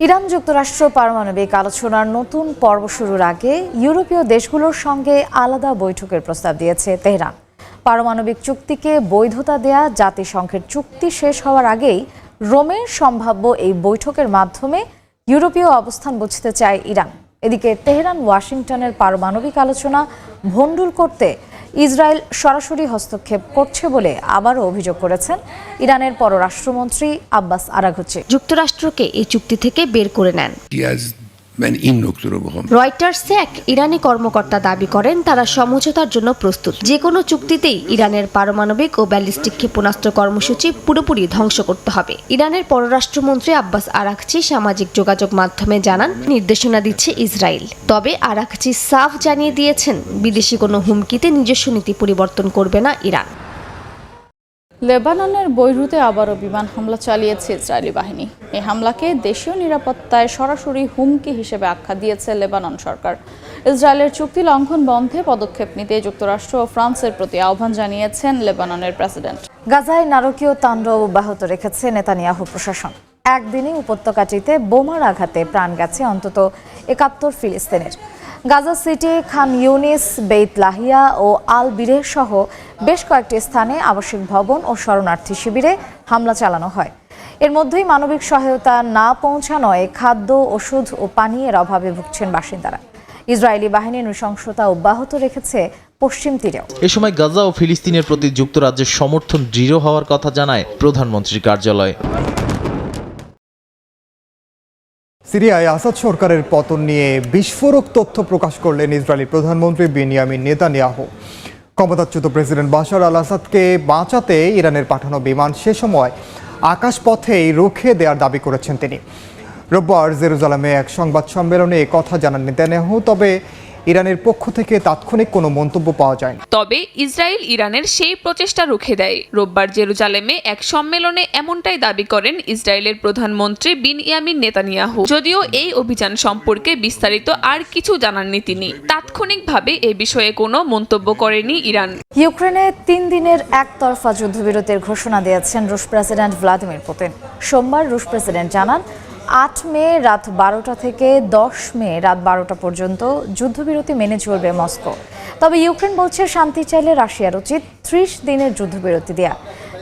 Iran যুক্তরাষ্ট্র পারমাণবিক আলোচনার নতুন পর্ব শুরুর আগে ইউরোপীয় দেশগুলোর সঙ্গে আলাদা বৈঠকের প্রস্তাব দিয়েছে তেহরান। পারমাণবিক চুক্তিকে বৈধতা দেয়া জাতিসংঘের চুক্তি শেষ হওয়ার আগেই রোমের সম্ভাব্য এই বৈঠকের মাধ্যমে ইউরোপীয় অবস্থান বুঝতে চায় ইরান। এদিকে তেহরান ওয়াশিংটনের পারমাণবিক আলোচনা ভণ্ডুল করতে ইসরায়েল সরাসরি হস্তক্ষেপ করছে বলে আবারও অভিযোগ করেছেন ইরানের পররাষ্ট্রমন্ত্রী আব্বাস আরাঘচি। যুক্তরাষ্ট্রকে এই চুক্তি থেকে বের করে নেন। রয়টার্সে এক ইরানি কর্মকর্তা দাবি করেন তারা সমঝোতার জন্য প্রস্তুত। যে কোনো চুক্তিতেই ইরানের পারমাণবিক ও ব্যালিস্টিক ক্ষেপণাস্ত্র কর্মসূচি পুরোপুরি ধ্বংস করতে হবে। ইরানের পররাষ্ট্রমন্ত্রী আব্বাস আরাঘচি সামাজিক যোগাযোগ মাধ্যমে জানান নির্দেশনা দিচ্ছে ইসরায়েল। তবে আরাঘচি সাফ জানিয়ে দিয়েছেন বিদেশি কোনো হুমকিতে নিজস্ব নীতি পরিবর্তন করবে না ইরান। লেবাননের বৈরুতে আবারও বিমান হামলা চালিয়েছে ইসরায়েলি বাহিনী। এই হামলাকে দেশীয় নিরাপত্তায় সরাসরি হুমকি হিসেবে আখ্যা দিয়েছে লেবানন সরকার। ইসরায়েলের চুক্তি লঙ্ঘন বন্ধে পদক্ষেপ নিতে যুক্তরাষ্ট্র ও ফ্রান্সের প্রতি আহ্বান জানিয়েছেন লেবাননের প্রেসিডেন্ট। গাজায় নারকীয় তাণ্ডব অব্যাহত রেখেছে নেতানিয়াহু প্রশাসন। একদিনে উপত্যকাটিতে বোমার আঘাতে প্রাণ গেছে অন্তত ৭১ ফিলিস্তিনের। গাজা সিটি, খান ইউনিস, বেইত লাহিয়া ও আল বিরেহ সহ বেশ কয়েকটি স্থানে আবাসিক ভবন ও শরণার্থী শিবিরে হামলা চালানো হয়। এর মধ্যেই মানবিক সহায়তা না পৌঁছানোয় খাদ্য, ওষুধ ও পানীয়ের অভাবে ভুগছেন বাসিন্দারা। ইসরায়েলি বাহিনী নৃশংসতা অব্যাহত রেখেছে পশ্চিম তীরেও। এ সময় গাজা ও ফিলিস্তিনের প্রতি যুক্তরাজ্যের সমর্থন দৃঢ় হওয়ার কথা জানায় প্রধানমন্ত্রীর কার্যালয়। সিরিয়ায় আসাদ সরকারের পতন নিয়ে বিস্ফোরক তথ্য প্রকাশ করলেন ইসরায়েলি প্রধানমন্ত্রী বেনিয়ামিন নেতানিয়াহু। ক্ষমতাচ্যুত প্রেসিডেন্ট বাশার আল আসাদকে বাঁচাতে ইরানের পাঠানো বিমান সে সময় আকাশপথেই রুখে দেওয়ার দাবি করেছেন তিনি। রোববার জেরুজালেমে এক সংবাদ সম্মেলনে একথা জানান নেতানিয়াহু। তবে ইরানের পক্ষ থেকে তাৎক্ষণিক কোনো মন্তব্য পাওয়া যায়নি। তবে ইসরায়েল ইরানের সেই প্রচেষ্টা রুখে দেয়। রোববার জেরুজালেমে এক সম্মেলনে এমনটাই দাবি করেন ইসরায়েলের প্রধানমন্ত্রী বিনয়ামিন নেতানিয়াহু। যদিও এই অভিযান সম্পর্কে বিস্তারিত আর কিছু জানাননি তিনি। তাৎক্ষণিকভাবে এ বিষয়ে কোনো মন্তব্য করেনি ইরান। ইউক্রেনে ৩ দিনের একতরফা যুদ্ধবিরতির ঘোষণা দিয়েছেন রুশ প্রেসিডেন্ট ভ্লাদিমির পুতিন। সোমবার রুশ প্রেসিডেন্ট জানান ৮ মে রাত ১২টা থেকে ১০ মে রাত ১২টা পর্যন্ত যুদ্ধবিরতি মেনে চলবে মস্কো। তবে ইউক্রেন বলছে শান্তি চাইলে রাশিয়ার উচিত ৩০ দিনের যুদ্ধবিরতি দেয়া।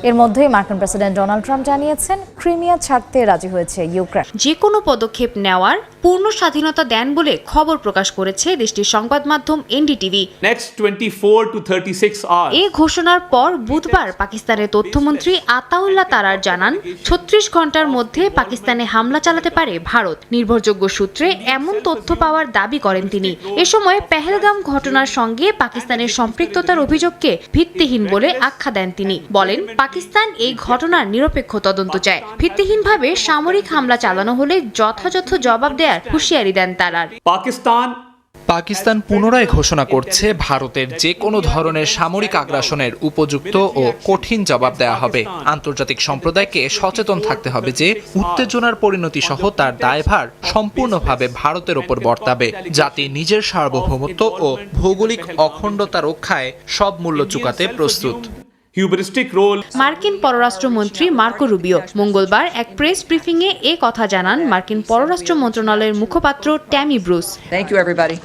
এর মধ্যেই মার্কিন প্রেসিডেন্ট ডোনাল্ড ট্রাম্প জানিয়েছেন ক্রিমিয়া ছাড়তে রাজি হয়েছে ইউক্রেন। যে কোনো পদক্ষেপ নেওয়ার পূর্ণ স্বাধীনতা দেন বলে খবর প্রকাশ করেছে দেশটির সংবাদ মাধ্যম এনডিটিভি। এই ঘোষণার পর বুধবার পাকিস্তানের তথ্যমন্ত্রী আতাউল্লাহ তারার জানান ৩৬ ঘন্টার মধ্যে পাকিস্তানে হামলা চালাতে পারে ভারত। নির্ভরযোগ্য সূত্রে এমন তথ্য পাওয়ার দাবি করেন তিনি। এ সময় পেহেলগাম ঘটনার সঙ্গে পাকিস্তানের সম্পৃক্ততার অভিযোগকে ভিত্তিহীন বলে আখ্যা দেন তিনি। বলেন পাকিস্তান এই ঘটনার নিরপেক্ষ তদন্ত চায়। ভিত্তিহীনভাবে সামরিক হামলা চালানো হলে যথাযথ জবাব দেওয়ার হুঁশিয়ারি দেন তারার। পাকিস্তান পুনরায় ঘোষণা করছে ভারতের যে কোনো ধরনের সামরিক আগ্রাসনের উপযুক্ত ও কঠিন জবাব দেওয়া হবে। আন্তর্জাতিক সম্প্রদায়কে সচেতন থাকতে হবে যে উত্তেজনার পরিণতি সহ তার দায়ভার সম্পূর্ণভাবে ভারতের ওপর বর্তাবে। জাতি নিজের সার্বভৌমত্ব ও ভৌগোলিক অখণ্ডতা রক্ষায় সব মূল্য চুকাতে প্রস্তুত। মার্কিন পররাষ্ট্রমন্ত্রী মার্কো রুবিও মঙ্গলবার এক প্রেস ব্রিফিংয়ে এ কথা জানান মার্কিন পররাষ্ট্র মন্ত্রণালয়ের মুখপাত্র Tammy Bruce. Thank you, everybody.